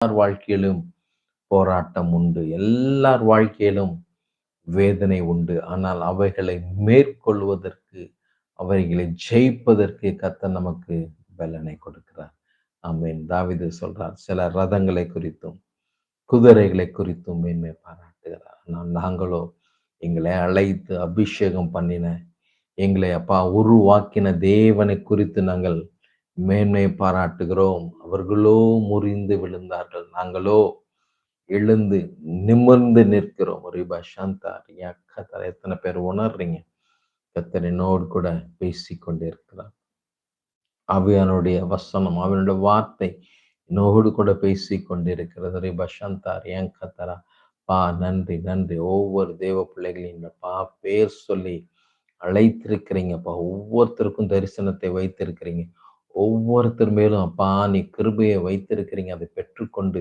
எல்லார் வாழ்க்கையிலும் போராட்டம் உண்டு. எல்லார் வாழ்க்கையிலும் வேதனை உண்டு. ஆனால் அவைகளை மேற்கொள்வதற்கு, அவைகளை ஜெயிப்பதற்கு கர்த்தர் நமக்கு பலனை கொடுக்கிறார். ஆமென். தாவீது சொல்றார், சில ரதங்களை குறித்தும், குதிரைகளை குறித்தும் மேன்மை பாராட்டுகிறார். ஆனால் நாங்களோ எங்களை அழைத்து அபிஷேகம் பண்ணின, எங்களை அப்பா உருவாக்கின தேவனை குறித்து நாங்கள் மேன்மை பாராட்டுகிறோம். அவர்களோ முறிந்து விழுந்தார்கள். நாங்களோ எழுந்து நிமிர்ந்து நிற்கிறோம். ரிபா சாந்தா ரியா கத்தர். எத்தனை பேர் உணர்றீங்க? கர்த்தர் என்னோடு கூட பேசிக் கொண்டே இருக்கிறார். ஆவியானுடைய வசனம், அவனுடைய வார்த்தை என்னோடு கூட பேசிக் கொண்டிருக்கிறது. ரிபா சாந்தா ரியா கத்தரா. பா நன்றி, நன்றி. ஒவ்வொரு தேவ பிள்ளைகளையும் பா பேர் சொல்லி அழைத்திருக்கிறீங்கப்பா. ஒவ்வொருத்தருக்கும் தரிசனத்தை வைத்திருக்கிறீங்க. ஒவ்வொருத்தர் மேலும் அப்பா நீ கிருபையை வைத்திருக்கிறீங்க. அதை பெற்றுக்கொண்டு